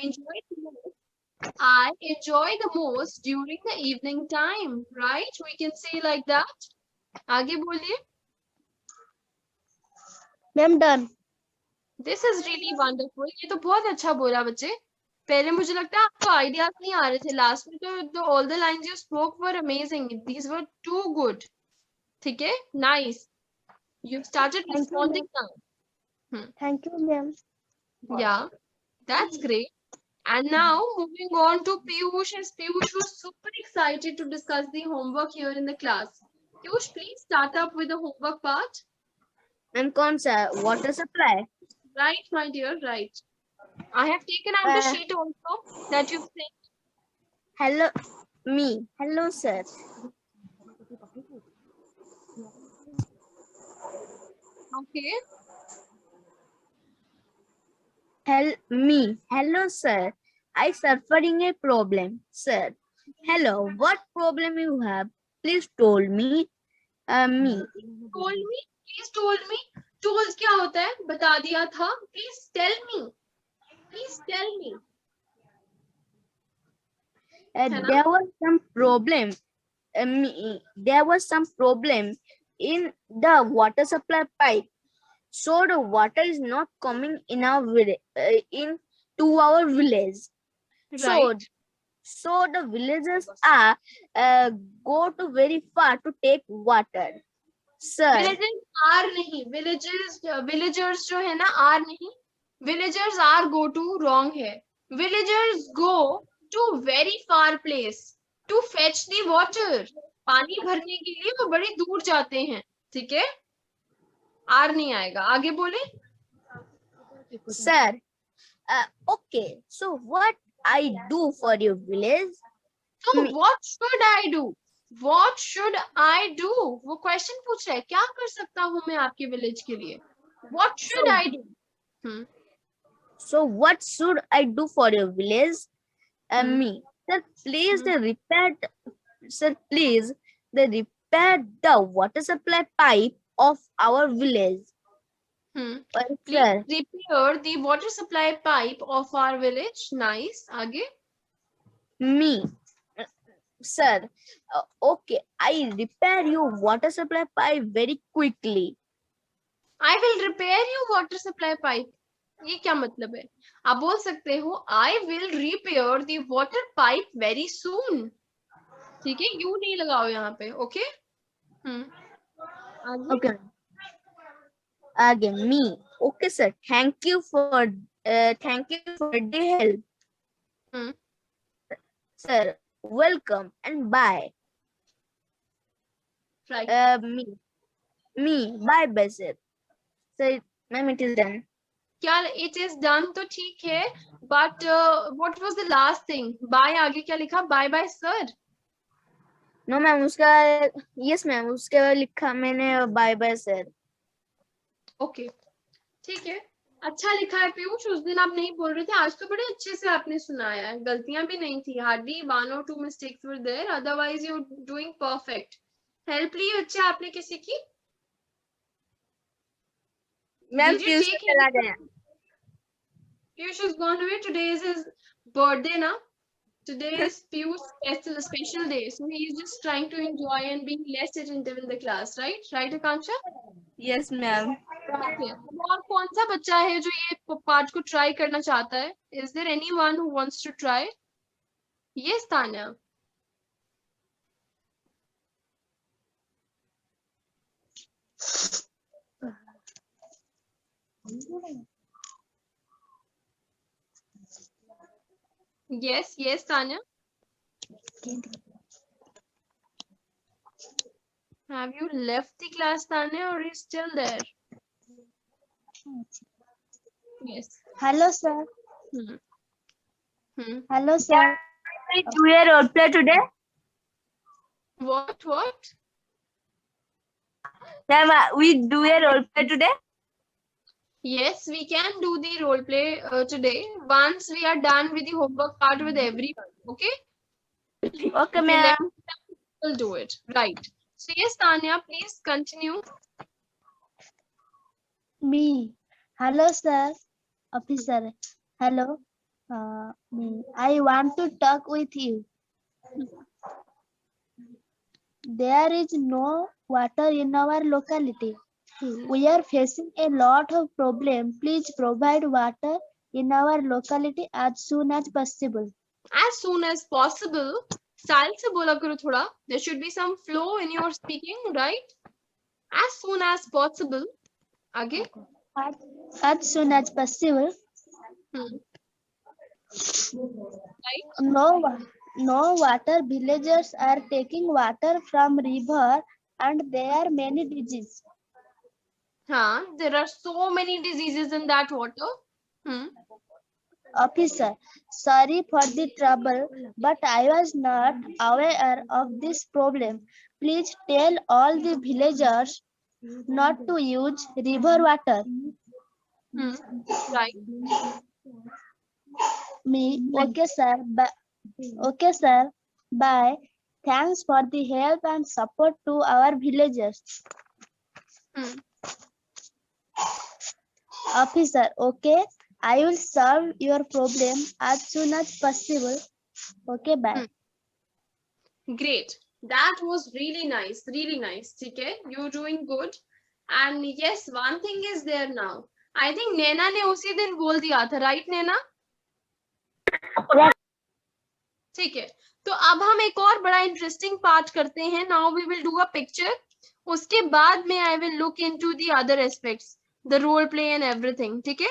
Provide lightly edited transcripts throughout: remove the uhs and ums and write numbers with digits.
enjoy the most. I enjoy the most during the evening time, right? We can say like that. आगे बोलिए. Ma'am done. This is really wonderful. ये तो बहुत अच्छा बोला बच्चे. पहले मुझे लगता है आपको आइडियाज नहीं आ रहे थे. लास्ट में तो all the lines you spoke were amazing. These were too good. ठीक है? Nice. You started Thank you, responding ma'am. now. Thank you, ma'am. Yeah, that's great. And now moving on to Piyush, as Piyush was super excited to discuss the homework here in the class. Piyush, please start up with the homework part. Ma'am कौन सा water supply? Right, my dear, right. I have taken out the sheet also that you've sent. Hello me. Hello sir. Okay. Hello, sir. I suffering a problem, sir. Hello, what problem you have? Please told me. Me. Told me, please told me. Told क्या होता है? बता दिया था. Please tell me. Please tell me. There was some problem. There was some problem in the water supply pipe. So the water is not coming in our village, into our village. Right. So the villagers are go to very far to take water. Sir. Villagers are नहीं. Villagers जो है ना are नहीं. Villagers are go to wrong है. Villagers go to very far place to fetch the water. पानी भरने के लिए वो बड़ी दूर जाते हैं. ठीक है? आर नहीं आएगा. आगे बोले. Sir, okay. So what I do for your village? So what should I do? What should I do? वो क्वेश्चन पूछ रहा है. क्या कर सकता हूँ मैं आपके विलेज के लिए? What should I do? So what should I do for your village? Me. Sir, please repair. Sir, please repair the water supply pipe of our village. Please repair the water supply pipe of our village. Nice. आगे. Me. Sir, okay, I repair your water supply pipe very quickly. I will repair your water supply pipe. ये क्या मतलब है? आप बोल सकते हो I will repair the water pipe very soon. ठीक है? You नहीं लगाओ यहाँ पे. Okay? Okay. Again, me. Okay, sir. Thank you for the help. Sir, welcome and bye. Right. Me. Bye, sir. Sir, ma'am, it is done. क्या it is done तो ठीक है. But what was the last thing? Bye आगे क्या लिखा? Bye bye sir. No, ma'am उसका yes ma'am उसके बाद लिखा मैंने bye sir. Okay. ठीक है. अच्छा लिखा है पीयूष. उस दिन आप नहीं बोल रहे थे. आज तो बड़े अच्छे से आपने सुनाया है. गलतियां भी नहीं थी. Hardly 1 or 2 mistakes were there. Otherwise you're doing perfect. Help ली बच्चे आपने किसी की? मैम पीयूष चला गया. Piyush has gone away. Today is his birthday now. Today is Piyush's special day. So he is just trying to enjoy and being less attentive in the class, right? Right, Akanksha? Yes, ma'am. Okay. और कौन सा बच्चा है जो ये part को try करना चाहता है? Is there anyone who wants to try? Yes, Tanya. Yes, Tanya. Have you left the class, Tanya, or are you still there? Yes. Hello, sir. Hello, sir. Can we do a role play today? What? Ma'am, we do a role play today? Yes, we can do the role play today once we are done with the homework part with everyone. Okay? Okay, ma'am. We'll do it. Right. So yes, Tanya, please continue. Me. Hello, sir. Officer. Hello. I want to talk with you. There is no water in our locality. We are facing a lot of problems. Please provide water in our locality as soon as possible. As soon as possible. Style से बोला करो थोड़ा. There should be some flow in your speaking, right? As soon as possible. आगे. As soon as possible. Right. No water. Villagers are taking water from river and there are many diseases. हाँ, there are so many diseases in that water. Officer, sorry for the trouble, but I was not aware of this problem. Please tell all the villagers not to use river water. Right. Okay, sir. Okay, sir. Bye. Thanks for the help and support to our villagers. Officer, okay. I will solve your problem as soon as possible. Okay, bye. Great. That was really nice. Really nice. Okay, you're doing good. And yes, one thing is there now. I think Naina ने उसी दिन बोल दिया था, right Naina? ठीक है. तो अब हम एक और बड़ा इंटरेस्टिंग पार्ट करते हैं. Now we will do a picture. उसके बाद में I will look into the other aspects, the role play and everything. ठीक है?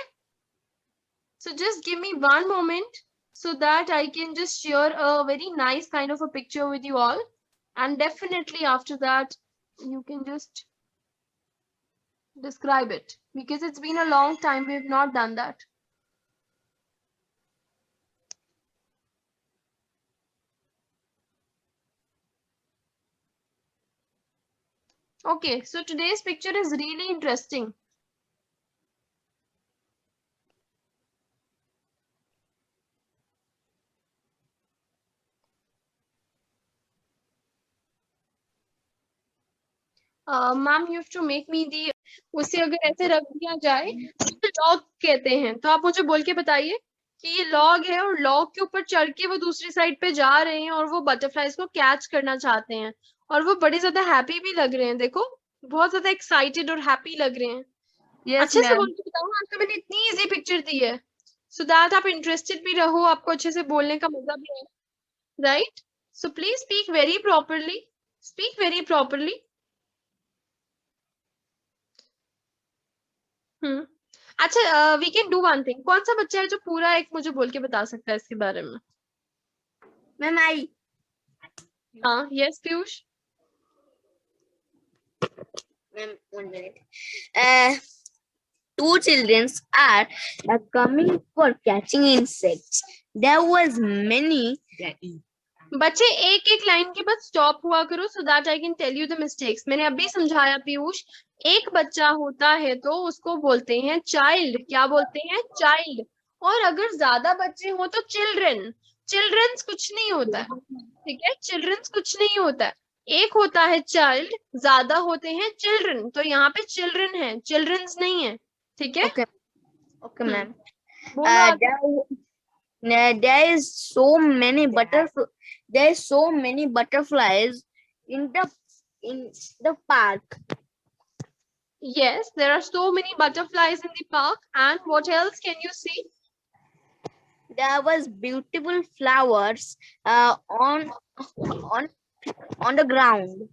So just give me one moment so that I can just share a very nice kind of a picture with you all. And definitely after that, you can just describe it because it's been a long time we have not done that. Okay, so today's picture is really interesting. Ma'am you have to make me दी. उसे अगर ऐसे रख दिया जाए तो log कहते हैं. तो आप मुझे बोल के बताइए कि ये लॉग है और लॉग के ऊपर चढ़ के वो दूसरी साइड पे जा रहे हैं और वो बटरफ्लाईज को कैच करना चाहते हैं और वो बड़े ज्यादा हैप्पी भी लग रहे हैं. देखो बहुत ज्यादा एक्साइटेड और हैप्पी लग रहे हैं. अच्छे से बोल के बताओ. आज तो मैंने इतनी इजी पिक्चर दी है सो दैट आप इंटरेस्टेड भी रहो, आपको अच्छे से बोलने का मजा भी है. Right. So please speak very properly. Speak very properly. अच्छा, we can do one thing. कौन सा बच्चा है जो पूरा एक मुझे बोल के बता सकता है इसके बारे में? मैम आई. हाँ, yes Piyush. Ma'am, 1 minute. Two children are coming for catching insects. There was many. बच्चे एक एक लाइन के बाद स्टॉप हुआ करो so that I can tell you the mistakes. मैंने अभी समझाया पीयूष. एक बच्चा होता है तो उसको बोलते हैं चाइल्ड. क्या बोलते हैं? चाइल्ड. और अगर ज्यादा बच्चे हो तो चिल्ड्रन. चिल्ड्रंस कुछ नहीं होता है. ठीक है, चिल्ड्रंस कुछ नहीं होता है. एक होता है चाइल्ड, ज्यादा होते हैं चिल्ड्रन. तो यहाँ पे चिल्ड्रन है, चिल्ड्रंस नहीं है. ठीक है. Okay, ma'am. बोलो आगे. There is so many butterflies in the park. Yes, there are so many butterflies in the park. And what else can you see? There was beautiful flowers on the ground.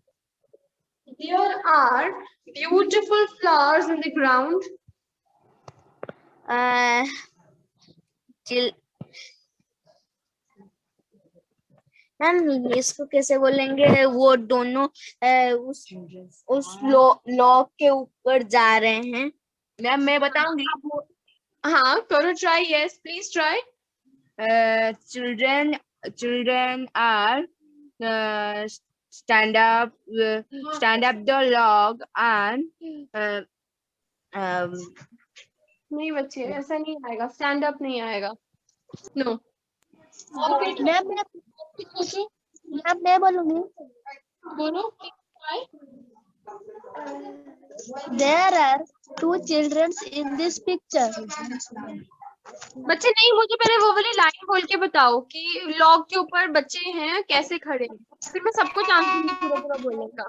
There are beautiful flowers in the ground. Ma'am इसको कैसे बोलेंगे? वो दोनों उस lock के ऊपर जा रहे हैं. मैम मैं बताऊंगी. हाँ करो try. Yes please try. Children are stand up the log and नहीं बच्चे ऐसा नहीं आएगा. स्टैंड अप नहीं आएगा. नो. मैं बोलूंगी. बोलो. There are two children in this picture. बच्चे नहीं, मुझे पहले वो वाली लाइन बोल के बताओ कि लॉग के ऊपर बच्चे हैं कैसे खड़े हैं, फिर मैं सब कुछ आंसर दूंगी पूरा पूरा बोलने का।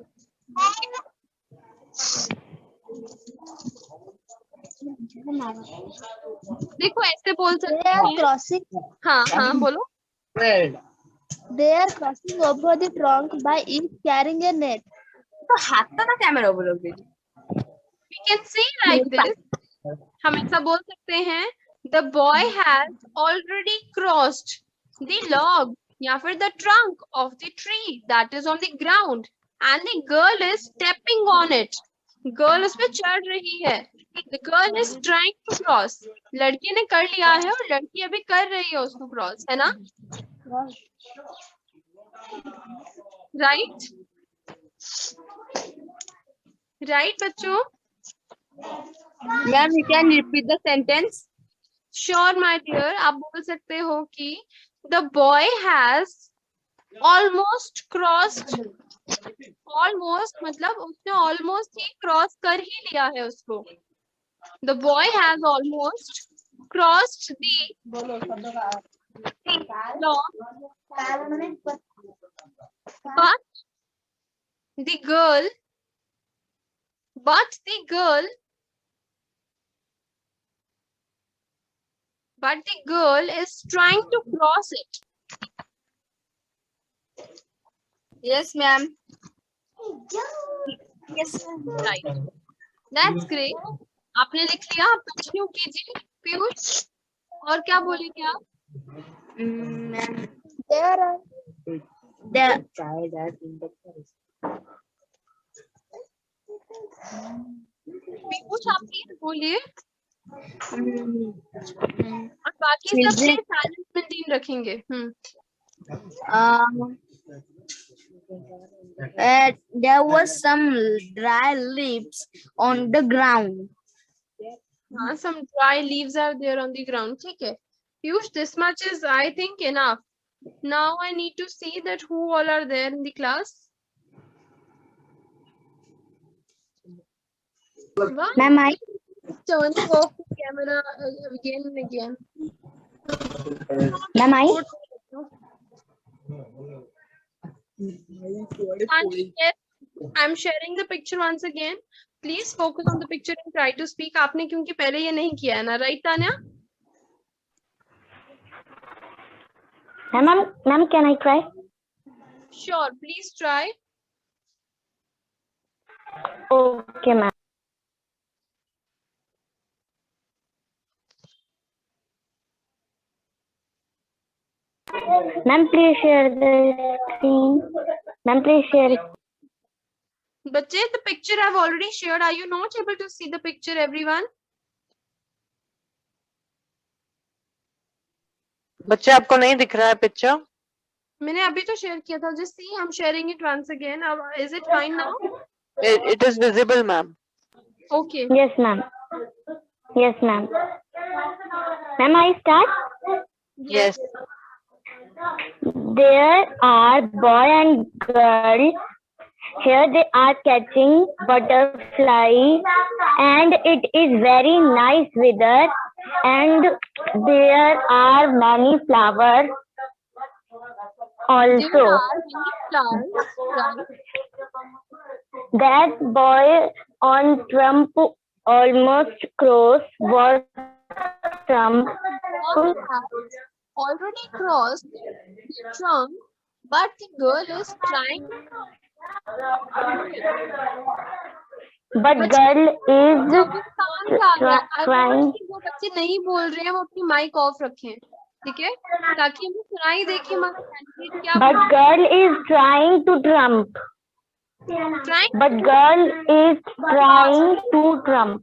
देखो ऐसे बोल They सकते are हैं। crossing. हाँ हाँ बोलो। They are crossing over the trunk by each carrying a net. तो हाथ ना कैमरा बोलोगे। We can say like this, हम ऐसा बोल सकते हैं, the boy has already crossed the log या फिर the trunk of the tree that is on the ground and the girl is stepping on it. Girl उस पे चढ़ रही है। The girl is trying to cross. लड़की ने कर लिया है और लड़की अभी कर रही है उसको क्रॉस, है ना? राइट राइट बच्चों? Ma'am you can repeat the sentence. Sure my dear, आप बोल सकते हो कि the boy has almost crossed, almost मतलब उसने ऑलमोस्ट ही क्रॉस कर ही लिया है उसको। The boy has almost crossed the log the girl but the girl is trying to cross it. Yes ma'am. Yes, right. That's great. आपने लिख लिया, आप कंटिन्यू कीजिए। पीयूष, और क्या बोलेंगे आप? मैम There are पीयूष आप प्लीज बोलिए, और बाकी सब Children- साइलेंस मेंटेन रखेंगे। there was some dry leaves on the ground. हाँ, some dry leaves are there on the ground. ठीक है Piyush, this much is I think enough. Now I need to see that who all are there in the class. Why Ma'am, I turning off the camera again and again? ma'am, I Yes, I'm sharing the picture once again. Please focus on the picture and try to speak. आपने क्योंकि पहले ये नहीं किया है ना, right Tanya? ma'am, can I try? Sure, please try. Okay, ma'am. Ma'am, please share the screen. Ma'am, please share it. बच्चे, the picture I've already shared. Are you not able to see the picture, everyone? बच्चे आपको नहीं दिख रहा है picture? मैंने अभी तो शेयर किया था। Just see, I'm sharing it once again. Is it fine now? It is visible, ma'am. Okay. Yes, ma'am. Yes, ma'am. Ma'am, I start. Yes. There are boy and girl. Here they are catching butterfly, and it is very nice weather. And there are many flowers There also. are many flowers, right? That boy on Trump almost crossed was Trump. Boy has already crossed the trunk, but the girl is trying. But girl is जो भी sound आ रहा है, I want trying. कि जो बच्चे नहीं बोल रहे हैं वो अपनी माइक ऑफ रखें, ठीक है, ताकि हमें सुनाई दे कि हमारा कैंडिडेट क्या But girl is trying to trump. trying. But girl is trying to trump.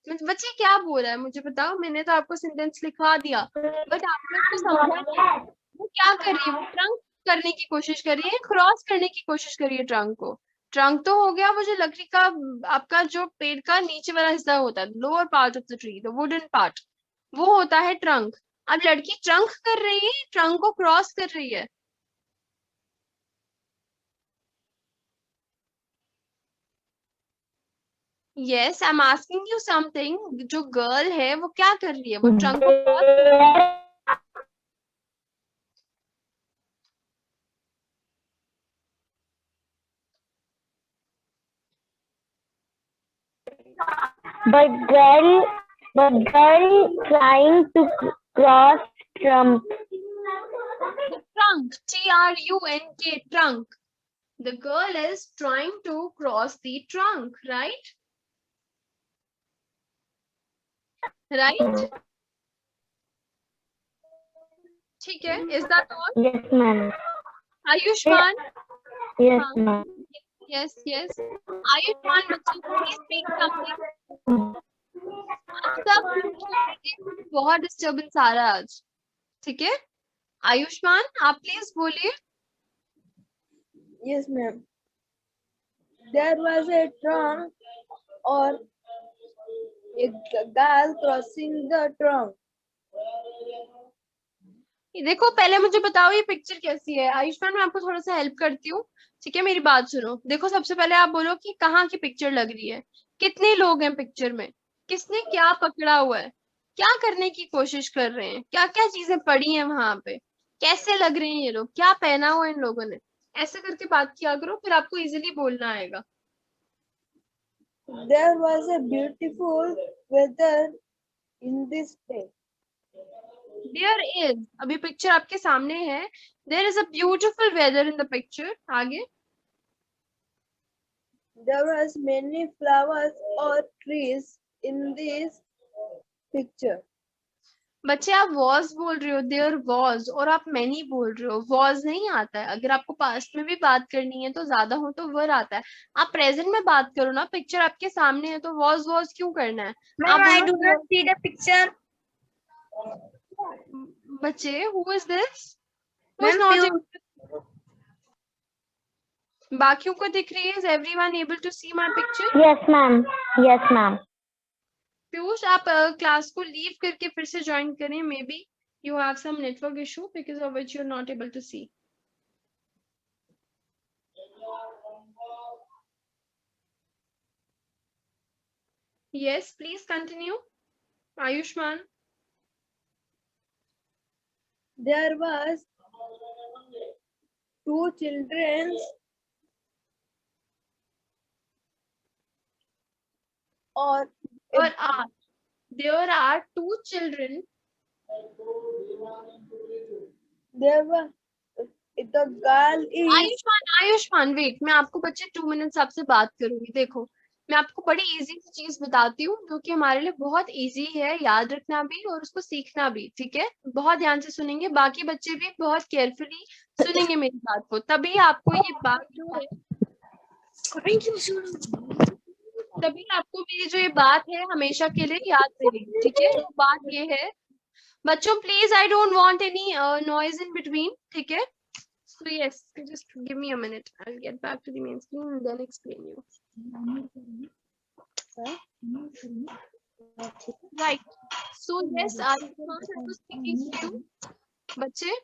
बच्चे क्या बोल रहा है मुझे बताओ, मैंने तो आपको सेंटेंस लिखवा दिया, बट आपने उसको समझा नहीं। वो क्या कर रही है, वो ट्रंक करने की कोशिश कर रही है, क्रॉस करने की कोशिश कर रही है ट्रंक को। ट्रंक तो हो गया वो जो लकड़ी का आपका जो पेड़ का नीचे वाला हिस्सा होता है, lower part of the tree, the wooden part, वो होता है ट्रंक। अब लड़की ट्रंक कर रही है, ट्रंक को क्रॉस कर रही है। Yes, I am asking you something. जो गर्ल है वो क्या कर रही है? वो ट्रंक को क्रॉस कर रही है। But girl trying to cross Trump. The trunk, Trunk, trunk. The girl is trying to cross the trunk, right? Right? ठीक है, is that all? Yes, ma'am. Ayushman? Yes, हाँ, ma'am. yes, yes. Ayushman, बच्चे please speak something. सब बहुत disturbance आ रहा है आज, ठीक है? आयुष्मान, आप प्लीज बोलिए। Yes, ma'am. There was a trunk or a girl crossing the trunk. ये देखो, पहले मुझे बताओ ये पिक्चर कैसी है। आयुष्मान, मैं आपको थोड़ा सा हेल्प करती हूँ, ठीक है? मेरी बात सुनो। देखो, सबसे पहले आप बोलो कि कहाँ की पिक्चर लग रही है, कितने लोग हैं पिक्चर में, किसने क्या पकड़ा हुआ है, क्या करने की कोशिश कर रहे हैं, क्या क्या चीजें पड़ी हैं वहां पे, कैसे लग रहे हैं ये लोग, क्या पहना हुआ है इन लोगों ने। ऐसे करके बात किया करो, फिर आपको इजीली बोलना आएगा। There was a beautiful weather in this day. There is, अभी पिक्चर आपके सामने है। There is a beautiful weather in the picture. आगे, There was many flowers or trees in this picture. बच्चे आप वॉज बोल रहे हो, देयर वॉज, और आप मैनी बोल रहे हो। वॉज नहीं आता है। अगर आपको पास्ट में भी बात करनी है तो ज्यादा हो तो वर आता है। आप प्रेजेंट में बात करो ना, पिक्चर आपके सामने है तो वॉज वॉज क्यों करना है? आप Ma'am, I बोलो do not see the picture. बच्चे, who is this, who is Ma'am, not, बाकियों को दिख रही है? Is everyone able to see my picture? Yes, ma'am. Yes, ma'am. Piyush, आप क्लास को लीव करके फिर से ज्वाइन करें। Maybe you have some network issue because of which you are not able to see. Yes, please continue. Ayushman. there was two children or There are two children. there was the girl is Ayushman wait, मैं आपको बच्चे 2 minutes आपसे बात करूंगी। देखो, मैं आपको बड़ी इजी सी चीज बताती हूँ जो कि हमारे लिए बहुत इजी है याद रखना भी और उसको सीखना भी, ठीक है? बहुत ध्यान से सुनेंगे, बाकी बच्चे भी बहुत केयरफुली सुनेंगे मेरी बात को, तभी आपको ये बात जो है, तभी आपको मेरी जो ये बात है हमेशा के लिए याद रहेगी, ठीक है? तो बात ये है बच्चों, please I don't want any noise in between, ठीक है? So yes, just give me a minute. I'll get back to the main screen and then explain you. Right. So yes, I was speaking to you. बच्चे,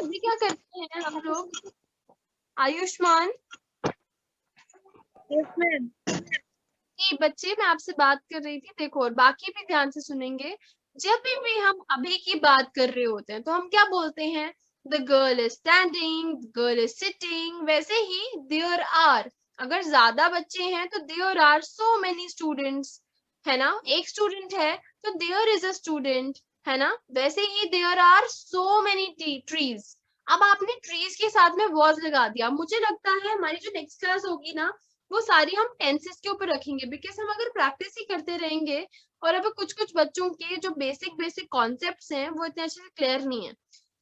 अभी क्या करते हैं हम लोग? Ayushman, yes ma'am. कि बच्चे, मैं आपसे बात कर रही थी, देखो, और बाकी भी ध्यान से सुनेंगे। जब भी हम अभी की बात कर रहे होते हैं तो हम क्या बोलते हैं? The girl is standing, the girl is sitting. वैसे ही देयर आर, अगर ज्यादा बच्चे हैं तो there are so many students, है ना? एक स्टूडेंट है तो देयर इज अ स्टूडेंट, है ना? वैसे ही there are so many trees. अब आपने ट्रीज के साथ में वॉज लगा दिया। मुझे लगता है हमारी जो नेक्स्ट क्लास होगी ना, वो सारी हम टेंसेस के ऊपर रखेंगे, बिकॉज हम अगर प्रैक्टिस ही करते रहेंगे और अब कुछ कुछ बच्चों के जो बेसिक कॉन्सेप्ट्स हैं वो इतने अच्छे से क्लियर नहीं है।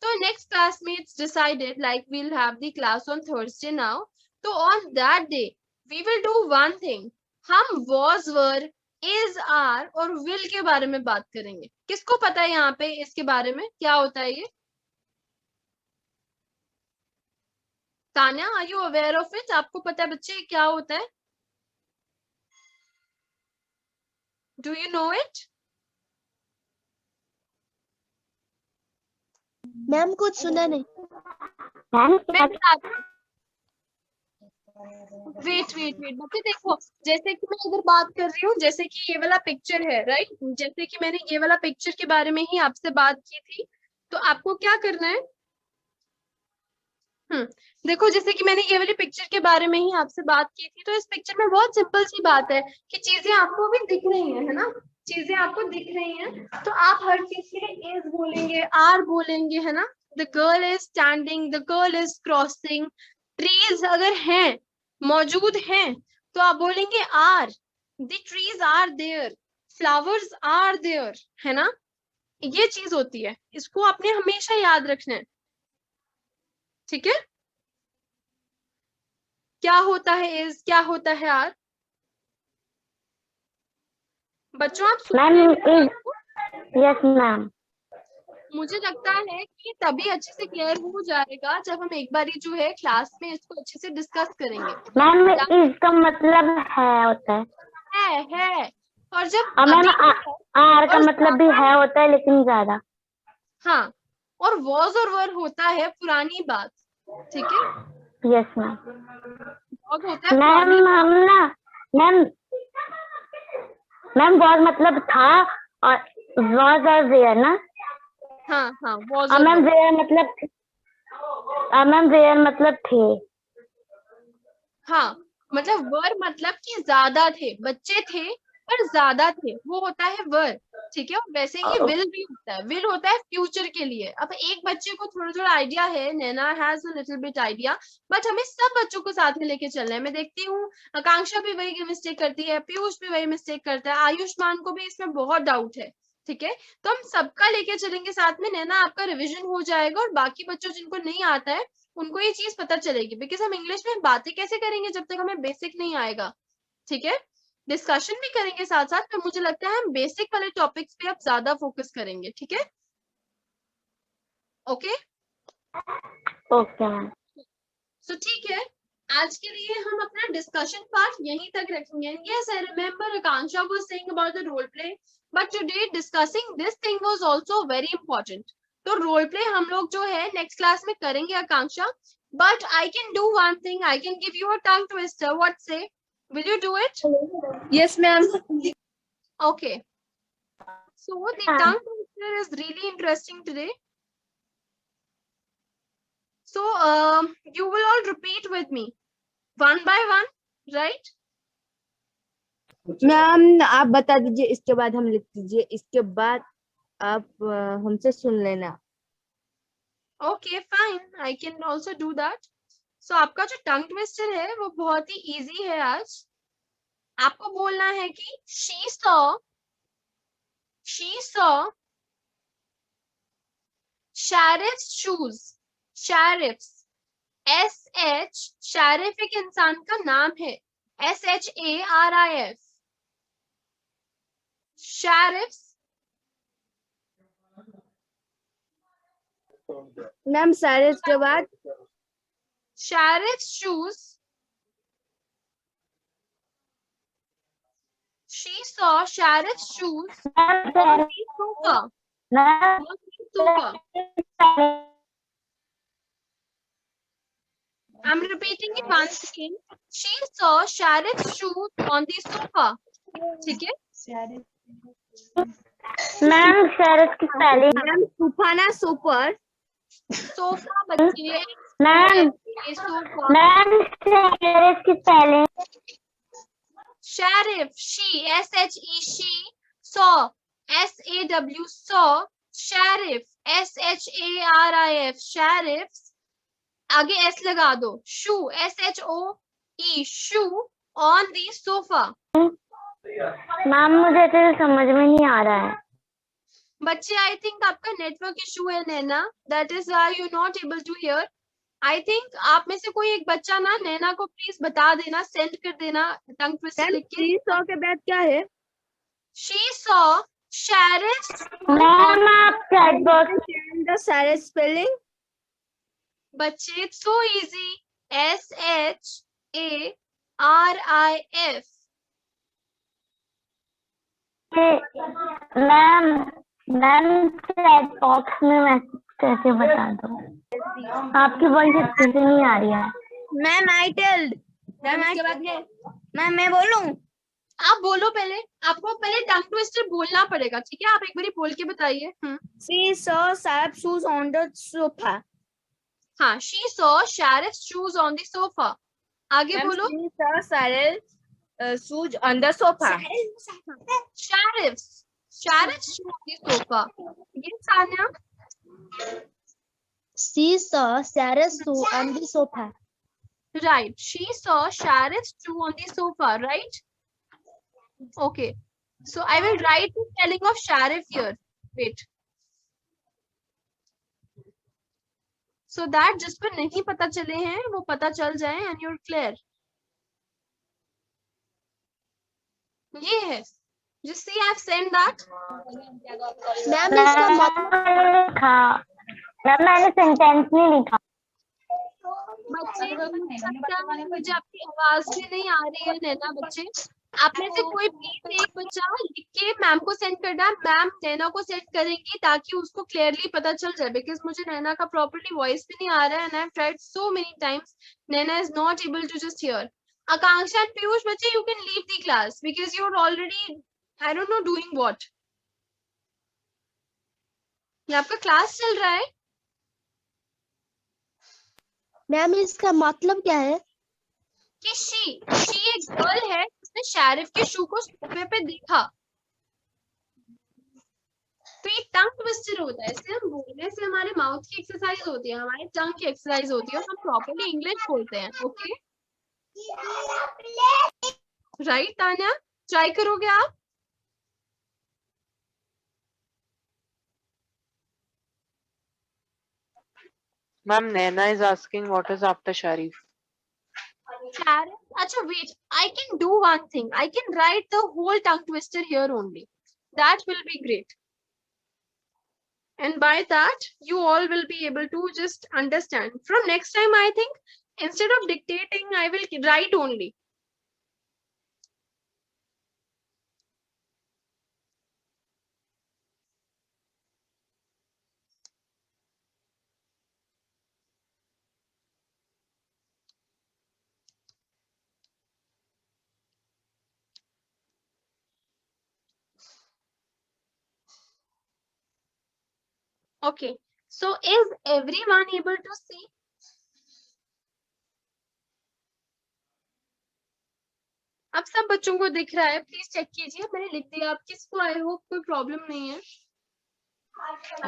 तो नेक्स्ट क्लास में it's decided like we will have the class on Thursday now. तो on that day we will do one thing, हम वॉज, वर, इज, आर और विल के बारे में बात करेंगे। किसको पता है यहाँ पे इसके बारे में क्या होता है? ये Tanya, are you aware of it? आपको पता है बच्चे क्या होता है? Do you know it? Ma'am कुछ सुना नहीं। Ma'am, मैं बताती हूँ। वेट वेट वेट बच्चे देखो, जैसे कि मैं इधर बात कर रही हूँ, जैसे कि ये वाला पिक्चर है राइट, जैसे कि मैंने ये वाला पिक्चर के बारे में ही आपसे बात की थी, तो आपको क्या करना है, देखो जैसे कि मैंने ये वाली पिक्चर के बारे में ही आपसे बात की थी, तो इस पिक्चर में बहुत सिंपल सी बात है कि चीजें आपको भी दिख रही है ना, चीजें आपको दिख रही हैं, तो आप हर चीज के लिए इज बोलेंगे, आर बोलेंगे, है ना। The girl is standing, the girl is crossing, trees अगर हैं, मौजूद हैं, तो आप बोलेंगे are, the trees are there, flowers are there, है ना। ये चीज होती है, इसको आपने हमेशा याद रखना है, ठीक है। क्या होता है इज, क्या होता है आर, बच्चों आप सुन मैम रहे इज, हो? Yes ma'am. मुझे लगता है कि तभी अच्छे से क्लियर हो जाएगा जब हम एक बारी जो है क्लास में इसको अच्छे से डिस्कस करेंगे। मैम या- इज का मतलब है होता है, और जब और मैम अधिक है आर का और मतलब भी है होता है लेकिन ज्यादा। हाँ, और वॉज और वर होता है पुरानी बात, ठीक है, यस मैम। वॉज होता है मैम पुरानी, हम ना, मैम मैम वॉज मतलब था और वॉज और वेयर ना, हाँ हाँ वॉज और और मैम वर, वेयर मतलब, मैम वेयर मतलब थे। हाँ मतलब वर मतलब कि ज्यादा थे, बच्चे थे पर ज्यादा थे, वो होता है वर, ठीक है। और वैसे ही विल भी होता है, विल होता है फ्यूचर के लिए। अब एक बच्चे को थोड़ा थोड़ा आइडिया है, Naina has a little bit idea, but हमें सब बच्चों को साथ में लेके चलना है। मैं देखती हूँ आकांक्षा भी वही मिस्टेक करती है, पीयूष भी वही मिस्टेक करता है, आयुष्मान को भी इसमें बहुत डाउट है, ठीक है। तो हम सबका लेके चलेंगे साथ में, नैना आपका रिविजन हो जाएगा, और बाकी बच्चों जिनको नहीं आता है उनको ये चीज पता चलेगी, बिकॉज हम इंग्लिश में बातें कैसे करेंगे जब तक हमें बेसिक नहीं आएगा, ठीक है। डिस्कशन भी करेंगे साथ साथ, पर मुझे लगता है हम बेसिक वाले टॉपिक्स पे अब ज्यादा फोकस करेंगे, ठीक है। Okay okay ma'am. सो ठीक है, आज के लिए हम अपना डिस्कशन पार्ट यहीं तक रखेंगे। Yes I remember Akanksha was saying about the role play, but today discussing this thing was also very important. तो रोल प्ले हम लोग जो है नेक्स्ट क्लास में करेंगे Akanksha, but I can do one thing, I can give you a tongue twister, what say, will you do it? Yes, ma'am. Okay, so the tongue twister is really interesting today. So you will all repeat with me one by one, right? Ma'am आप बता दीजिए, इसके बाद हम लिख दीजिए, इसके बाद आप हमसे सुन लेना। Okay, fine. I can also do that. So आपका जो tongue twister है वो बहुत ही easy है आज। आपको बोलना है कि she saw sheriff's shoes, sheriff's, SH, sheriff एक इंसान का नाम है, SHARIF, sheriff's, मैम सारे इसके बाद sheriff's shoes, she saw sheriff's shoes on the sofa, ma'am on the sofa. I'm repeating it once again. She saw sheriff's shoes on the sofa. ठीक है? मैम शरद की पहले, मैम सुफाना सुपर सोफा बच्चे, ma'am sofa, ma'am शरद की पहले, sheriff, she, SHE, she, saw, SAW, saw, sheriff, SHARIF, sheriffs, आगे S लगा दो, shoe, SHOE, shoe, on the sofa. Ma'am मुझे तो समझ में नहीं आ रहा है। बच्चे आई थिंक आपका नेटवर्क इशू है Naina, that is why you not able to hear. I think आप में से कोई एक बच्चा ना नैना को प्लीज बता देना, सेंड कर देना टंग ट्विस्टर लिख के। 300 के बाद क्या है? शी सॉ sheriff's मैम आप चैट बॉक्स, द सारे स्पेलिंग बच्चे so easy, SHARIF। Ma'am ma'am chat box में मैसेज कैसे बता दो, आपकी वॉइस अच्छे से नहीं आ रही है। मैम आई टेल्ड मैम मैं बोलूं? आप बोलो पहले, आपको पहले टंग ट्विस्टर बोलना पड़ेगा, ठीक है? आप एक बारी बोल के बताइए। She saw Sarab's shoes on the sofa. हाँ, she saw Sharif's shoes on the sofa. आगे Ma'am, बोलो। she saw Sarab's shoes on the sofa. Sharif's shoes on the sofa. Yes, Sanya. She saw Sarah's shoe on the sofa. Right. She saw Sharif's shoe on the sofa, right? Okay. So I will write the spelling of Sharif here. Wait. So that जिस पर नहीं पता चले हैं वो पता चल जाए and you're clear. ये है. Just see I've sent that. Ma'am इसका मतलब लिखा मैम, मैंने सेंटेंस नहीं लिखा। बच्चे मुझे आपकी आवाज भी नहीं आ रही है नैना। बच्चे आप में से कोई प्लीज एक बच्चा लिख के मैम को सेंड करना, मैम नैना को सेंड करेंगी ताकि उसको क्लियरली पता चल जाए, बिकॉज मुझे नैना का प्रॉपर्ली वॉइस भी नहीं आ रहा है and I have tried so many times, Naina is not able to just hear. Akanksha and Piyush बच्चे you can leave the class because you are already I don't know doing what. ये आपका क्लास चल रहा है। मैम इसका मतलब क्या है? कि शी एक गर्ल है जिसने शारिफ के शू को सोफे पे देखा। तो ये टंग ट्विस्टर होता है, इससे हम बोलने से हमारे माउथ की एक्सरसाइज होती है, हमारे टंग की एक्सरसाइज होती है और हम प्रॉपर्ली इंग्लिश बोलते हैं। ओके राइट तान्या, ट्राई करोगे आप? Ma'am, Naina is asking what is after Sharif. Sharif, acha wait, I can do one thing. I can write the whole tongue twister here only. That will be great. And by that, you all will be able to just understand. From next time, I think, instead of dictating, I will write only. Okay. So, is everyone able to see? अब सब बच्चों को दिख रहा है, please check कीजिए। मैंने लिख दिया, आप किसको आई होप कोई प्रॉब्लम नहीं है।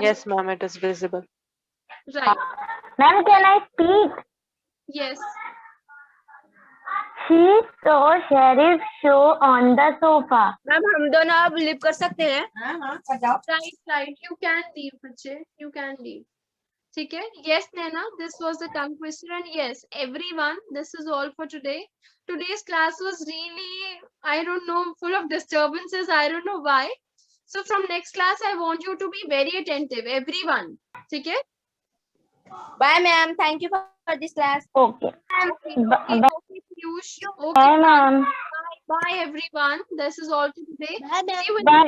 Yes, ma'am, it is visible. Right. Ma'am, can I speak? Yes. She saw Sharif's shoe on the sofa. Ma'am हम दोनों अब लिव कर सकते हैं? Right. You can leave, बच्चे. You can leave. ठीक है? Yes, Naina, this was the tongue twister, and yes, everyone, this is all for today. Today's class was really, I don't know, full of disturbances. I don't know why. So from next class, I want you to be very attentive, everyone. ठीक है? Bye ma'am, thank you for this class. Okay. Okay, Piyush. Okay, Bye, ma'am. bye everyone. This is all for today. Bye, ma'am. See you in Bye.